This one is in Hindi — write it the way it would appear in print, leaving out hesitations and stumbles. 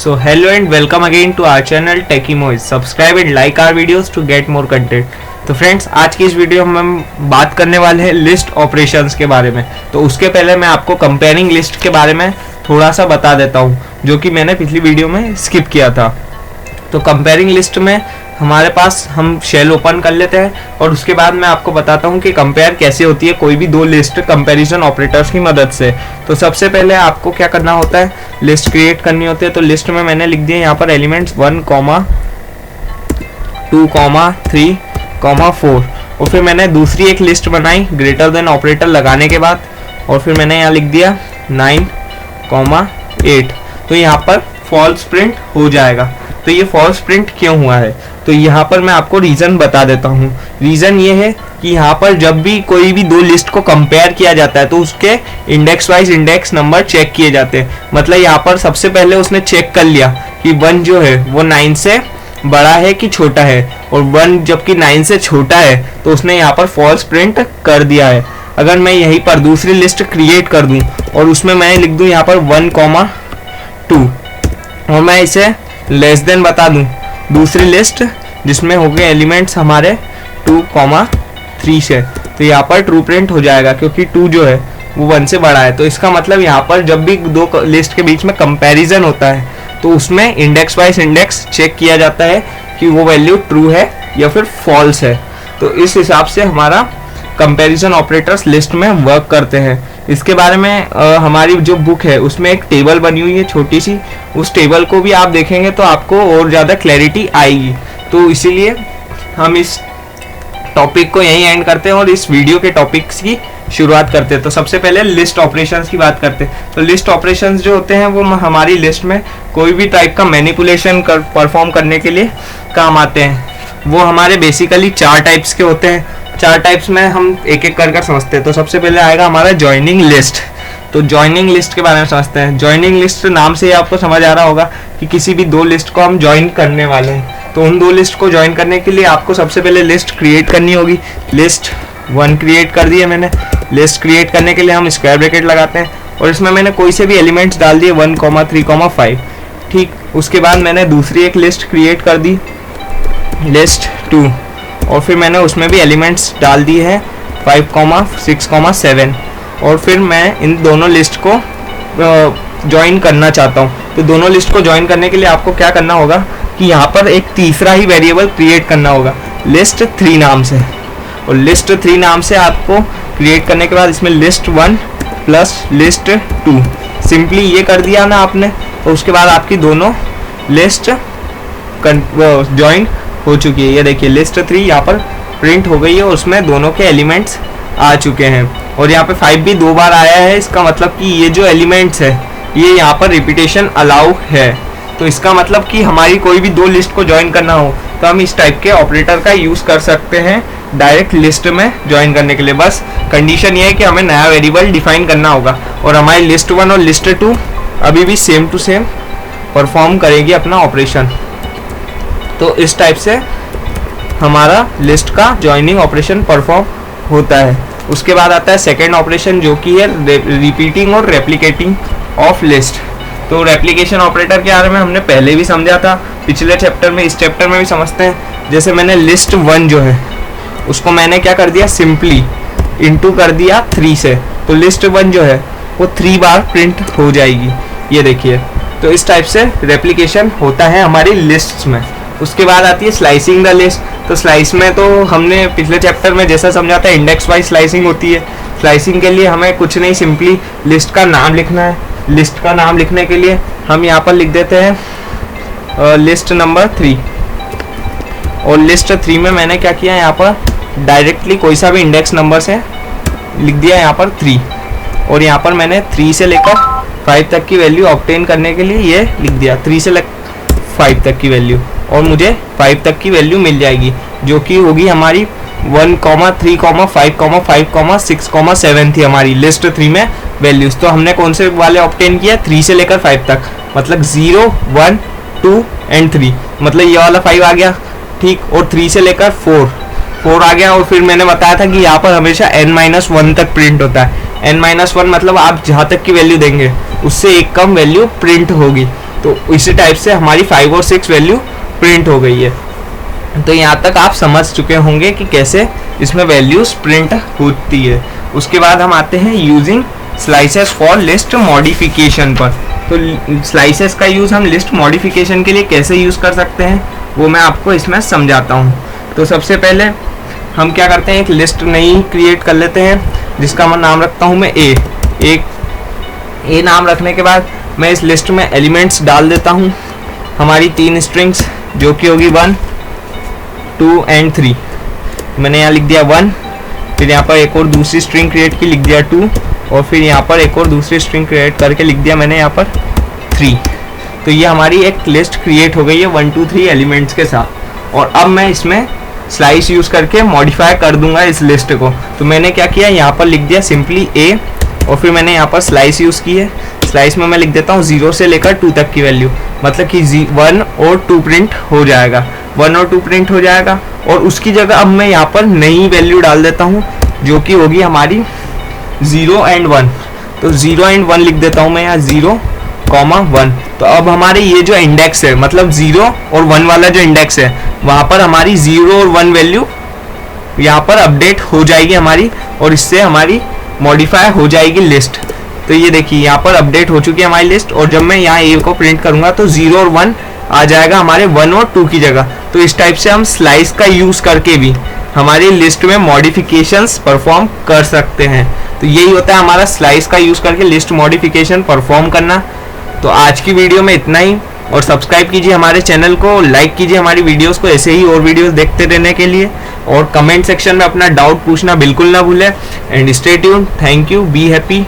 So hello and welcome again to our channel Techie Moise. Subscribe and like our videos to get more content. तो फ्रेंड्स, आज की इस वीडियो में हम बात करने वाले हैं लिस्ट ऑपरेशंस के बारे में। तो उसके पहले मैं आपको कंपेयरिंग लिस्ट के बारे में थोड़ा सा बता देता हूँ, जो कि मैंने पिछली वीडियो में स्किप किया था। तो कंपेयरिंग लिस्ट में हमारे पास हम शेल ओपन कर लेते हैं और उसके बाद मैं आपको बताता हूँ कि कंपेयर कैसे होती है कोई भी दो लिस्ट कंपैरिजन ऑपरेटर्स की मदद से। तो सबसे पहले आपको क्या करना होता है, लिस्ट क्रिएट करनी होती है। तो लिस्ट में मैंने लिख दिया यहाँ पर एलिमेंट्स 1, 2, 3, 4 और फिर मैंने दूसरी एक लिस्ट बनाई ग्रेटर देन ऑपरेटर लगाने के बाद और फिर मैंने यहाँ लिख दिया 9, 8। तो यहाँ पर फॉल्स प्रिंट हो जाएगा। तो ये फॉल्स प्रिंट क्यों हुआ है, तो यहाँ पर मैं आपको रीज़न बता देता हूँ। रीज़न ये है कि यहाँ पर जब भी कोई भी दो लिस्ट को कंपेयर किया जाता है तो उसके index wise index number check किए जाते हैं। मतलब यहाँ पर सबसे पहले उसने चेक कर लिया कि 1 जो है वो 9 से बड़ा है कि छोटा है, और 1 जबकि 9 से छोटा है तो उसने यहाँ पर फॉल्स प्रिंट कर दिया है। अगर मैं यहीं पर दूसरी लिस्ट क्रिएट कर दूँ और उसमें मैं लिख दूँ यहाँ पर 1, 2 और मैं इसे लेस देन बता दूं दूसरी लिस्ट जिसमें हो गए एलिमेंट्स हमारे 2, 3 से, तो यहाँ पर ट्रू प्रिंट हो जाएगा क्योंकि 2 जो है वो 1 से बड़ा है। तो इसका मतलब यहाँ पर जब भी दो लिस्ट के बीच में कंपैरिजन होता है तो उसमें इंडेक्स वाइज इंडेक्स चेक किया जाता है कि वो वैल्यू ट्रू है या फिर फॉल्स है। तो इस हिसाब से हमारा कंपैरिजन ऑपरेटर्स लिस्ट में वर्क करते हैं। इसके बारे में हमारी जो बुक है उसमें एक टेबल बनी हुई है छोटी सी, उस टेबल को भी आप देखेंगे तो आपको और ज़्यादा क्लैरिटी आएगी। तो इसीलिए हम इस टॉपिक को यहीं एंड करते हैं और इस वीडियो के टॉपिक्स की शुरुआत करते हैं। तो सबसे पहले लिस्ट ऑपरेशंस की बात करते हैं। तो लिस्ट ऑपरेशंस जो होते हैं वो हमारी लिस्ट में कोई भी टाइप का मैनिपुलेशन परफॉर्म करने के लिए काम आते हैं। वो हमारे बेसिकली 4 टाइप्स के होते हैं। 4 टाइप्स में हम एक एक कर समझते हैं। तो सबसे पहले आएगा हमारा जॉइनिंग लिस्ट। तो जॉइनिंग लिस्ट के बारे में समझते हैं। जॉइनिंग लिस्ट नाम से ही आपको समझ आ रहा होगा कि किसी भी दो लिस्ट को हम ज्वाइन करने वाले हैं। तो उन दो लिस्ट को ज्वाइन करने के लिए आपको सबसे पहले लिस्ट क्रिएट करनी होगी। लिस्ट 1 क्रिएट कर दी है मैंने। लिस्ट क्रिएट करने के लिए हम स्क्वायर ब्रैकेट लगाते हैं और इसमें मैंने कोई से भी एलिमेंट्स डाल दिए 1, 3, 5। ठीक, उसके बाद मैंने दूसरी एक लिस्ट क्रिएट कर दी लिस्ट 2 और फिर मैंने उसमें भी एलिमेंट्स डाल दिए हैं 5, 6, 7 और फिर मैं इन दोनों लिस्ट को ज्वाइन करना चाहता हूँ। तो दोनों लिस्ट को ज्वाइन करने के लिए आपको क्या करना होगा कि यहाँ पर एक तीसरा ही वेरिएबल क्रिएट करना होगा लिस्ट 3 नाम से। और लिस्ट 3 नाम से आपको क्रिएट करने के बाद इसमें लिस्ट 1 प्लस लिस्ट 2 सिंपली ये कर दिया ना आपने, तो उसके बाद आपकी दोनों लिस्ट ज्वाइन हो चुकी है। ये देखिए लिस्ट 3 यहाँ पर प्रिंट हो गई है और उसमें दोनों के एलिमेंट्स आ चुके हैं और यहाँ पे 5 भी 2 बार आया है। इसका मतलब कि ये जो एलिमेंट्स है ये यहाँ पर रिपीटेशन अलाउ है। तो इसका मतलब कि हमारी कोई भी दो लिस्ट को ज्वाइन करना हो तो हम इस टाइप के ऑपरेटर का यूज़ कर सकते हैं डायरेक्ट लिस्ट में ज्वाइन करने के लिए। बस कंडीशन ये है कि हमें नया वेरिएबल डिफाइन करना होगा और हमारी लिस्ट 1 और लिस्ट 2 अभी भी सेम टू सेम परफॉर्म करेगी अपना ऑपरेशन। तो इस टाइप से हमारा लिस्ट का ज्वाइनिंग ऑपरेशन परफॉर्म होता है। उसके बाद आता है सेकेंड ऑपरेशन जो कि है रिपीटिंग और रेप्लिकेटिंग ऑफ लिस्ट। तो रेप्लिकेशन ऑपरेटर के बारे में हमने पहले भी समझा था पिछले चैप्टर में, इस चैप्टर में भी समझते हैं। जैसे मैंने लिस्ट 1 जो है उसको मैंने क्या कर दिया, सिंपली इंटू कर दिया 3 से, तो लिस्ट 1 जो है वो 3 बार प्रिंट हो जाएगी। ये देखिए, तो इस टाइप से रेप्लिकेशन होता है हमारी लिस्ट में। उसके बाद आती है स्लाइसिंग द लिस्ट। तो स्लाइस में तो हमने पिछले चैप्टर में जैसा समझा था इंडेक्स वाइज स्लाइसिंग होती है। स्लाइसिंग के लिए हमें कुछ नहीं, सिंपली लिस्ट का नाम लिखना है। लिस्ट का नाम लिखने के लिए हम यहाँ पर लिख देते हैं लिस्ट नंबर 3 और लिस्ट 3 में मैंने क्या किया, यहाँ पर डायरेक्टली कोई सा भी इंडेक्स नंबर से लिख दिया यहाँ पर 3 और यहाँ पर मैंने 3 से लेकर 5 तक की वैल्यू ऑब्टेन करने के लिए ये लिख दिया 3 से लेकर 5 तक की वैल्यू, और मुझे 5 तक की वैल्यू मिल जाएगी जो कि होगी हमारी 1, 3, 5, 6, 7 थी हमारी लिस्ट 3 में वैल्यूज। तो हमने कौन से वाले ऑब्टेन किया, 3 से लेकर 5 तक, मतलब 0, 1, 2 एंड 3, मतलब ये वाला 5 आ गया। ठीक, और 3 से लेकर 4 आ गया। और फिर मैंने बताया था कि यहाँ पर हमेशा n-1 तक प्रिंट होता है। n-1 मतलब आप जहाँ तक की वैल्यू देंगे उससे एक कम वैल्यू प्रिंट होगी। तो इसी टाइप से हमारी 5 और 6 वैल्यू प्रिंट हो गई है। तो यहाँ तक आप समझ चुके होंगे कि कैसे इसमें वैल्यूज प्रिंट होती है। उसके बाद हम आते हैं using slices for list modification पर। तो स्लाइसेस का यूज़ हम लिस्ट मॉडिफिकेशन के लिए कैसे यूज़ कर सकते हैं वो मैं आपको इसमें समझाता हूँ। तो सबसे पहले हम क्या करते हैं, एक लिस्ट नई क्रिएट कर लेते हैं जिसका मैं नाम रखता हूँ मैं ए नाम रखने के बाद मैं इस लिस्ट में एलिमेंट्स डाल देता हूँ, हमारी 3 स्ट्रिंग्स जो कि होगी 1, 2 एंड 3। मैंने यहाँ लिख दिया 1, फिर यहाँ पर एक और दूसरी स्ट्रिंग क्रिएट की, लिख दिया 2, और फिर यहाँ पर एक और दूसरी स्ट्रिंग क्रिएट करके लिख दिया मैंने यहाँ पर 3। तो ये हमारी एक लिस्ट क्रिएट हो गई है 1, 2, 3 एलिमेंट्स के साथ। और अब मैं इसमें स्लाइस यूज़ करके मॉडिफाई कर दूंगा इस लिस्ट को। तो मैंने क्या किया, यहाँ पर लिख दिया सिंपली ए, और फिर मैंने यहाँ पर स्लाइस यूज़ की है। स्लाइस में मैं लिख देता हूँ 0 से लेकर 2 तक की वैल्यू, मतलब कि 1 और 2 प्रिंट हो जाएगा, 1 और 2 प्रिंट हो जाएगा। और उसकी जगह अब मैं यहाँ पर नई वैल्यू डाल देता हूँ जो कि होगी हमारी 0 एंड 1। तो 0 एंड 1 लिख देता हूँ मैं यहाँ 0, 1। तो अब हमारे ये जो इंडेक्स है, मतलब 0 और 1 वाला जो इंडेक्स है, वहाँ पर हमारी 0 और 1 वैल्यू यहाँ पर अपडेट हो जाएगी हमारी, और इससे हमारी मॉडिफाई हो जाएगी लिस्ट। तो ये देखिए यहाँ पर अपडेट हो चुकी है हमारी लिस्ट, और जब मैं यहाँ ए को प्रिंट करूँगा तो 0 और 1 आ जाएगा हमारे 1 और 2 की जगह। तो इस टाइप से हम स्लाइस का यूज़ करके भी हमारी लिस्ट में मॉडिफिकेशंस परफॉर्म कर सकते हैं। तो यही होता है हमारा स्लाइस का यूज़ करके लिस्ट मॉडिफिकेशन परफॉर्म करना। तो आज की वीडियो में इतना ही, और सब्सक्राइब कीजिए हमारे चैनल को, लाइक कीजिए हमारी वीडियोस को ऐसे ही और वीडियोस देखते रहने के लिए, और कमेंट सेक्शन में अपना डाउट पूछना बिल्कुल ना भूलें। And stay tuned, thank you, be happy.